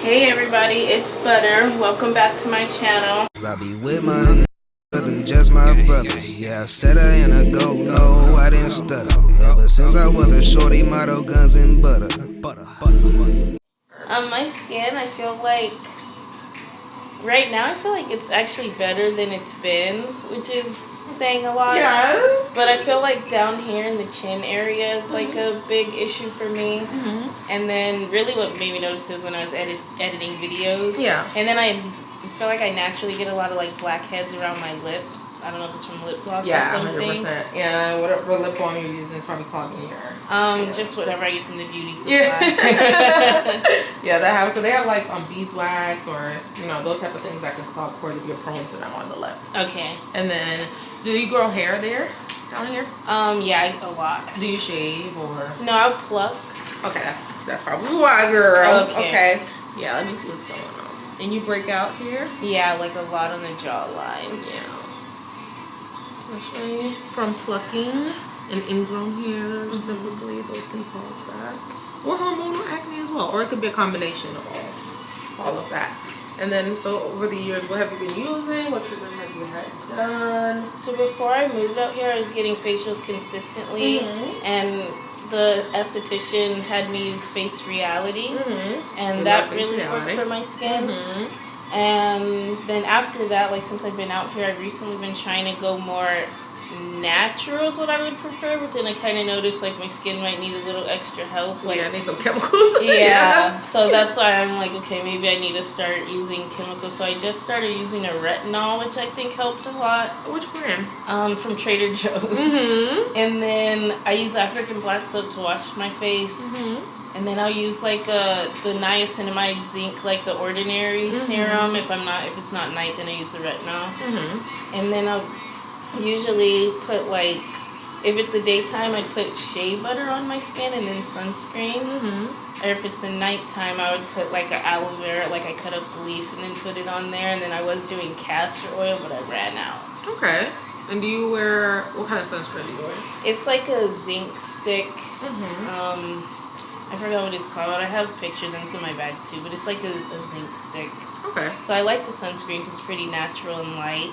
Hey everybody, it's Butter. Welcome back to my channel. I be with my than just my brothers. Yeah, I said I ain't a go, no, I didn't stutter. Ever since I was a shorty, motto guns and butter. My skin, I feel like right now I feel like it's actually better than it's been, which is saying a lot. Yes. But I feel like down here in the chin area is like a big issue for me. And then really what made me notice was when I was editing videos. Yeah. And then I feel like I naturally get a lot of like blackheads around my lips. I don't know if it's from lip gloss or something. 100%. Yeah, whatever lip balm you're using is probably clogging your just whatever I get from the beauty supply. Yeah, that happens because they have like beeswax or those type of things that can clog pores if you're prone to them on the lip. Okay. And then, do you grow hair there down here? Yeah, a lot. Do you shave or? No, I'll pluck. Okay, that's probably why, girl. Okay. Yeah, let me see what's going on. And you break out here? Yeah, like a lot on the jawline. Yeah. Especially from plucking and ingrown hairs, typically those can cause that. Or hormonal acne as well. Or it could be a combination of all of that. And then, so over the years, what have you been using? What treatments have you had done? So before I moved out here, I was getting facials consistently. And the esthetician had me use Face Reality. And that really worked for my skin. And then after that, like since I've been out here, I've recently been trying to go more natural is what I would prefer, but then I kind of noticed like my skin might need a little extra help. Like, I need some chemicals. Yeah, so that's why I'm like, okay, maybe I need to start using chemicals. So I just started using a retinol, which I think helped a lot. Which brand? From Trader Joe's. And then I use African black soap to wash my face. And then I'll use like the niacinamide zinc, like the ordinary serum. If it's not night, then I use the retinol. And then I'll usually put like, if it's the daytime, I'd put shea butter on my skin and then sunscreen. Or if it's the nighttime, I would put like an aloe vera, like I cut up the leaf and then put it on there. And then I was doing castor oil, but I ran out. Okay. And do you wear, what kind of sunscreen do you wear? It's like a zinc stick. I forgot what it's called. I have pictures and it's in my bag too, but it's like a zinc stick. Okay. So I like the sunscreen because it's pretty natural and light.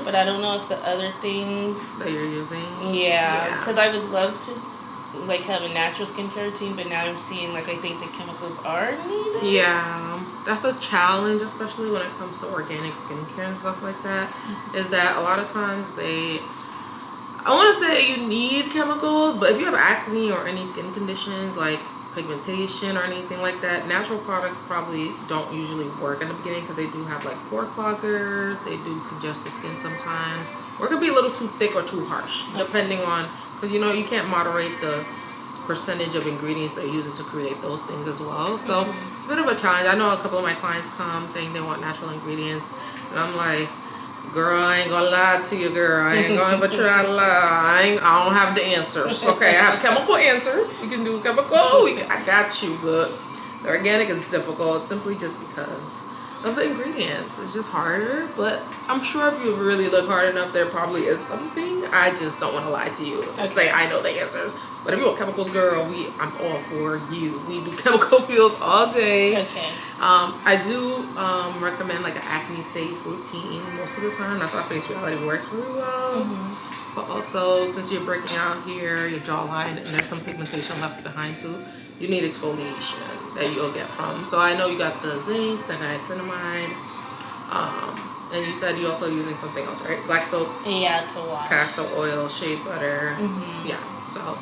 But I don't know if the other things that you're using. Yeah, because I would love to like have a natural skincare routine, but now I'm seeing like I think the chemicals are needed. Yeah, that's the challenge, especially when it comes to organic skincare and stuff like that. Is that a lot of times I want to say you need chemicals, but if you have acne or any skin conditions like pigmentation or anything like that, natural products probably don't usually work in the beginning because they do have like pore cloggers, they do congest the skin sometimes, or it could be a little too thick or too harsh, depending on, because you can't moderate the percentage of ingredients they're using to create those things as well. So it's a bit of a challenge. I know a couple of my clients come saying they want natural ingredients, and I'm like, girl, I ain't gonna lie to you, girl. I ain't gonna ever try to lie. I don't have the answers. Okay, I have chemical answers. You can do chemical. I got you, but the organic is difficult simply just because of the ingredients. It's just harder, but I'm sure if you really look hard enough, there probably is something. I just don't want to lie to you and say I know the answers. But if you want chemicals, girl, I'm all for you. We do chemical peels all day. Okay. I do recommend like an acne safe routine most of the time. That's why Face Reality works really well. But also, since you're breaking out here, your jawline, and there's some pigmentation left behind too, you need exfoliation that you'll get from. So I know you got the zinc, the niacinamide, and you said you're also using something else, right? Black soap. Yeah, to wash. Castor oil, shea butter. Yeah. So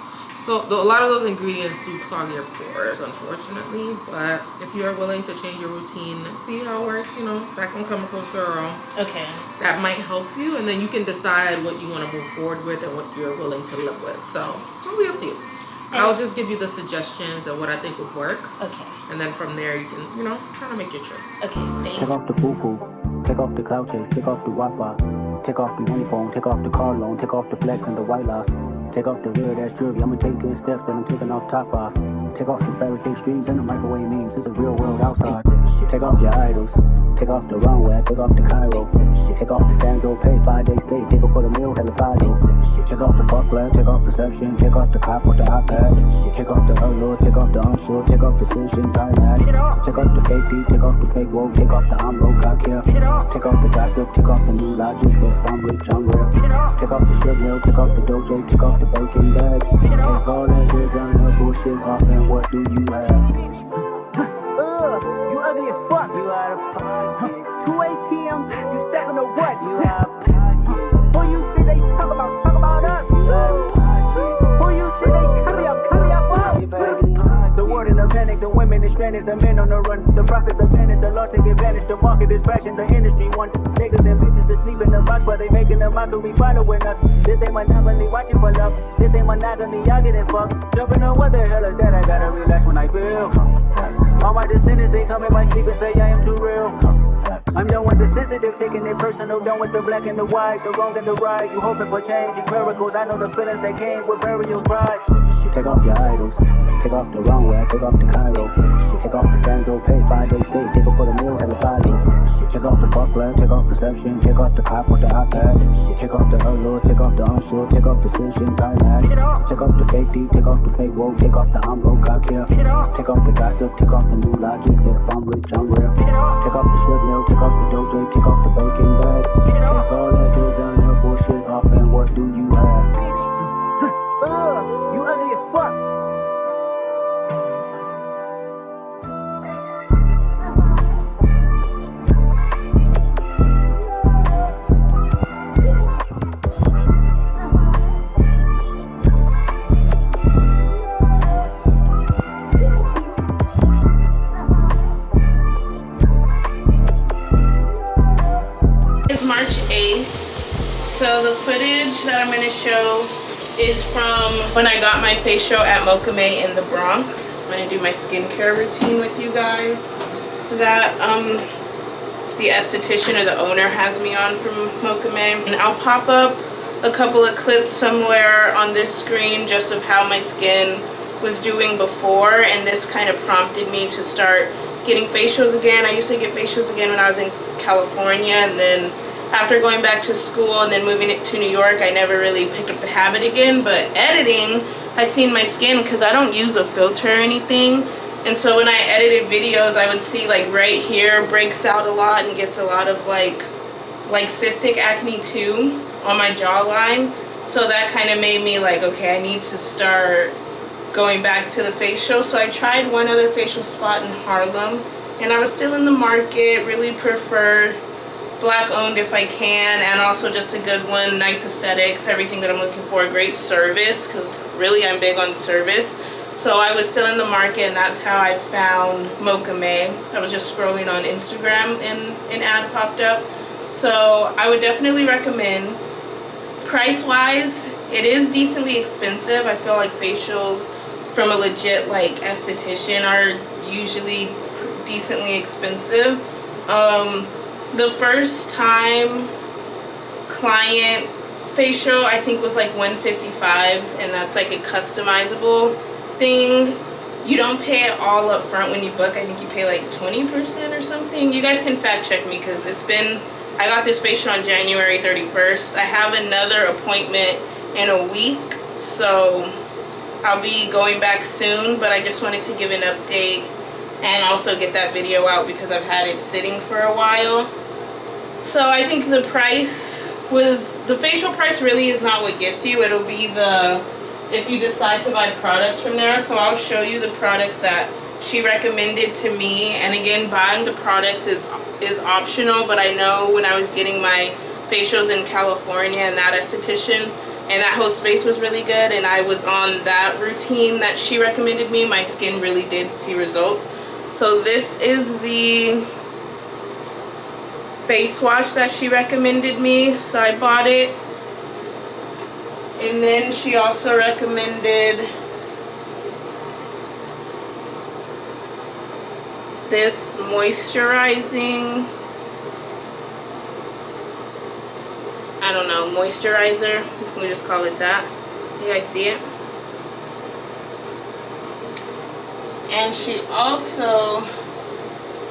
a lot of those ingredients do clog your pores, unfortunately. But if you're willing to change your routine and see how it works, back on chemicals, girl. Okay. That might help you, and then you can decide what you want to move forward with and what you're willing to live with. So it's really up to you. I'll just give you the suggestions of what I think would work. Okay. And then from there, you can, kind of make your choice. Okay, thank you. Take off the foo-foo. Take off the cloud chase. Take off the Wi-Fi. Take off the money phone. Take off the car loan. Take off the flex and the white loss. Take off the real, that's jewelry. I'ma take good steps, then I'm taking off top off. Take off the fabricate streams and the microwave memes. It's a real world outside. Take off your idols. Take off the runway. Take off the Cairo. Take off the Sandro pay 5-day stay. Take off for the meal, hella Fido. Take off the fuck flag. Take off perception. Take off the cop with the iPad. Take off the allure. Take off the unsure. Take off decisions. Take off the KD, take off the fake woke, take off the I'm broke, I care. Take off the gossip, take off the new logic that if I'm rich, I'm real. Take off the shit mill, take off the dojo, take off the Birkin bag. Take all that designer bullshit off and what do you have? You ugly as fuck. You out of pocket. 2 ATMs, you stepping to what? You out of pocket. Who you think they talk about? Talk about us. You out of pocket. Who you think they carry up for us? The word in the panic, the women is stranded, the men on the run, the profits are vanished, the law take advantage, the market is crashing, the industry wants niggas and bitches to sleep in the box while they making a mockery following us. This ain't monopoly, watching for love. This ain't monogamy, y'all getting fucked. Jumping on what the hell is that? I gotta relax when I feel. All my descendants, they come in my sleep and say I am too real. I'm done with the sensitive, taking it personal, done with the black and the white, the wrong and the right. You hoping for change and miracles, I know the feelings that came with burial pride. Take off your idols, take off the wrong way, take off the Cairo. Take off the Sandro, pay 5 days stay, take off for the meal, hella follow. Take off the fuck flag, take off perception, take off the cop with the iPad. Take off the allure, take off the unsure, take off decisions, I'm mad. Take off the fake D, take off the fake woke, take off the I'm broke, I care. Take off the gossip, take off the new logic that if I'm rich, I'm real. Take off the shit mill, take off the dojo, take off the Birkin bag. Take all that designer bullshit off and what do you have? You ugly as fuck. It's March 8th, so the footage that I'm going to show is from when I got my facial at Mocha in the Bronx. I'm going to do my skincare routine with you guys that the esthetician or the owner has me on from Mocha. And I'll pop up a couple of clips somewhere on this screen just of how my skin was doing before, and this kind of prompted me to start getting facials again. I used to get facials again when I was in California, and then after going back to school and then moving it to New York, I never really picked up the habit again. But editing, I seen my skin, because I don't use a filter or anything, and so when I edited videos, I would see like right here breaks out a lot and gets a lot of like cystic acne too on my jawline. So that kind of made me like, okay, I need to start going back to the facial. So I tried one other facial spot in Harlem, and I was still in the market, really preferred black owned if I can, and also just a good one, nice aesthetics, everything that I'm looking for, great service, because really I'm big on service. So I was still in the market, and that's how I found Mocha. I was just scrolling on Instagram and an ad popped up. So I would definitely recommend. Price wise, it is decently expensive. I feel like facials from a legit like esthetician are usually decently expensive. The first time client facial I think was like $155, and that's like a customizable thing. You don't pay it all up front when you book. I think you pay like 20% or something. You guys can fact check me, because it's been, I got this facial on January 31st. I have another appointment in a week, so I'll be going back soon, but I just wanted to give an update and also get that video out because I've had it sitting for a while. So I think the price was, the facial price really is not what gets you. It'll be the, if you decide to buy products from there. So I'll show you the products that she recommended to me. And again, buying the products is optional, but I know when I was getting my facials in California and that esthetician and that whole space was really good, and I was on that routine that she recommended me, my skin really did see results. So this is the face wash that she recommended me, so I bought it. And then she also recommended this moisturizing, I don't know, moisturizer, we just call it that. You guys see it? And she also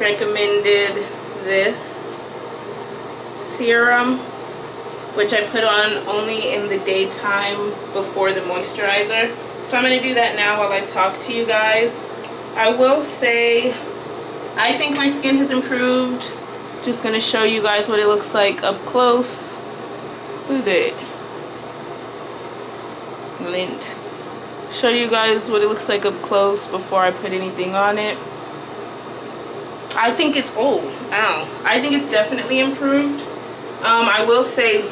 recommended this serum, which I put on only in the daytime before the moisturizer. So I'm going to do that now while I talk to you guys. I will say I think my skin has improved. Just gonna show you guys what it looks like up close. Look at it. Lint. Show you guys what it looks like up close before I put anything on it. I think it's, I think it's definitely improved. I will say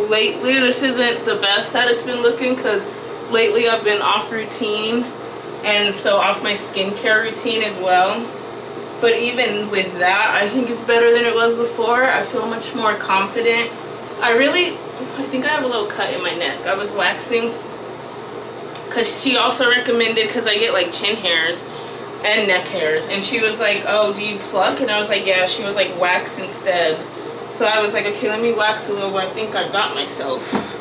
lately this isn't the best that it's been looking, because lately I've been off routine, and so off my skincare routine as well. But even with that, I think it's better than it was before. I feel much more confident. I think I have a little cut in my neck. I was waxing, because she also recommended, because I get like chin hairs and neck hairs, and she was like, oh, do you pluck? And I was like, yeah. She was like, wax instead. So I was like, okay, let me wax a little, but I think I got myself.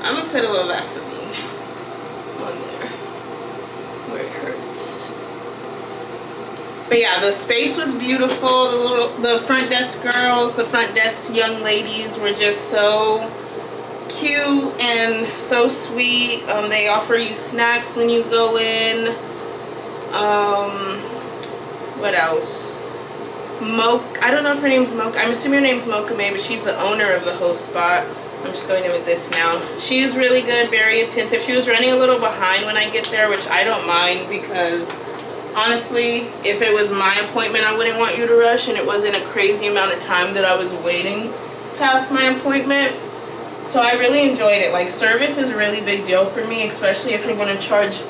I'm gonna put a little Vaseline on there where it hurts. But yeah, the space was beautiful. The front desk girls, the front desk young ladies were just so cute and so sweet. They offer you snacks when you go in. What else? Mocha, I don't know if her name's Mocha. I'm assuming her name's Mocha May, but she's the owner of the host spot. I'm just going in with this now. She's really good, very attentive. She was running a little behind when I get there, which I don't mind, because honestly, if it was my appointment, I wouldn't want you to rush, and it wasn't a crazy amount of time that I was waiting past my appointment. So I really enjoyed it. Like, service is a really big deal for me, especially if you're going to charge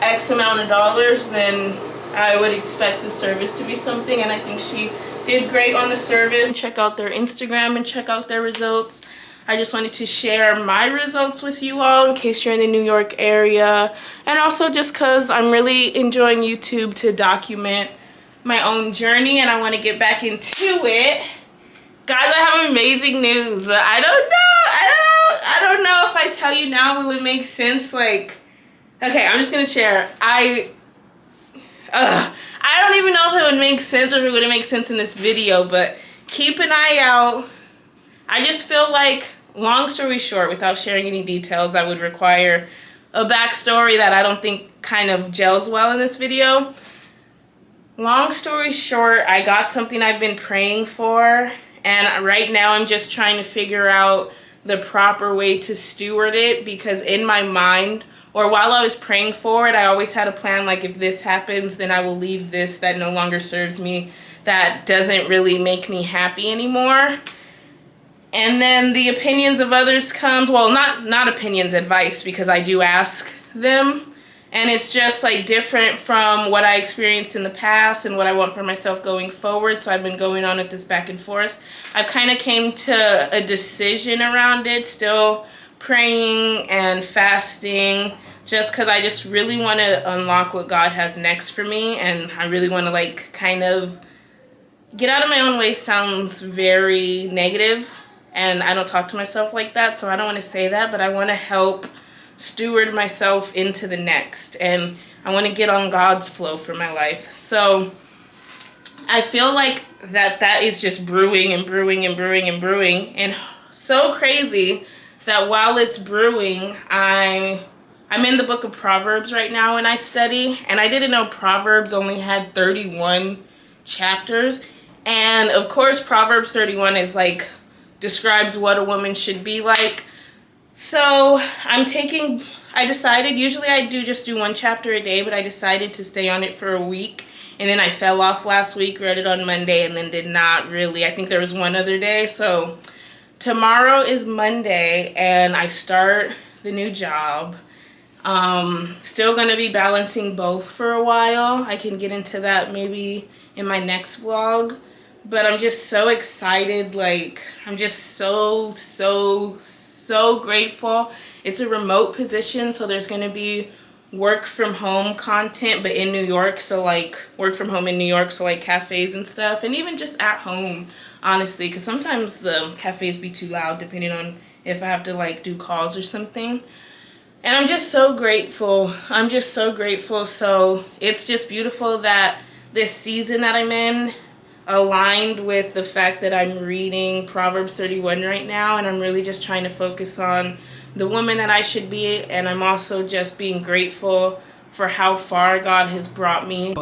X amount of dollars, then I would expect the service to be something, and I think she did great on the service. Check out their Instagram and check out their results. I just wanted to share my results with you all in case you're in the New York area, and also just because I'm really enjoying YouTube to document my own journey, and I want to get back into it. Guys, I have amazing news, but I don't know if I tell you now, will it make sense? Like, okay, I'm just gonna share. I don't even know if it would make sense or if it wouldn't make sense in this video, but keep an eye out. I just feel like, long story short, without sharing any details, that would require a backstory that I don't think kind of gels well in this video. Long story short, I got something I've been praying for, and right now I'm just trying to figure out the proper way to steward it, because in my mind, or while I was praying for it, I always had a plan, like, if this happens, then I will leave this that no longer serves me, that doesn't really make me happy anymore. And then the opinions of others comes, well, not opinions, advice, because I do ask them, and it's just like different from what I experienced in the past and what I want for myself going forward. So I've been going on with this back and forth. I've kind of came to a decision around it, still praying and fasting, just because I just really want to unlock what God has next for me, and I really want to, like, kind of get out of my own way. Sounds very negative, and I don't talk to myself like that, so I don't want to say that, but I want to help steward myself into the next, and I want to get on God's flow for my life. So I feel like that is just brewing and brewing and brewing and brewing, and so crazy that while it's brewing, I'm in the book of Proverbs right now, and I study, and I didn't know Proverbs only had 31 chapters, and of course Proverbs 31 is like, describes what a woman should be like. So I decided, usually I just do one chapter a day, but I decided to stay on it for a week, and then I fell off last week, read it on Monday, and then did not really. I think there was one other day. So tomorrow is Monday, and I start the new job. Still gonna be balancing both for a while. I can get into that maybe in my next vlog, but I'm just so excited. Like, I'm just so grateful. It's a remote position, so there's gonna be work from home content, but in New York, so like work from home in New York, so like cafes and stuff, and even just at home, honestly, because sometimes the cafes be too loud depending on if I have to like do calls or something. And I'm just so grateful. I'm just so grateful. So it's just beautiful that this season that I'm in aligned with the fact that I'm reading Proverbs 31 right now, and I'm really just trying to focus on the woman that I should be, and I'm also just being grateful for how far God has brought me.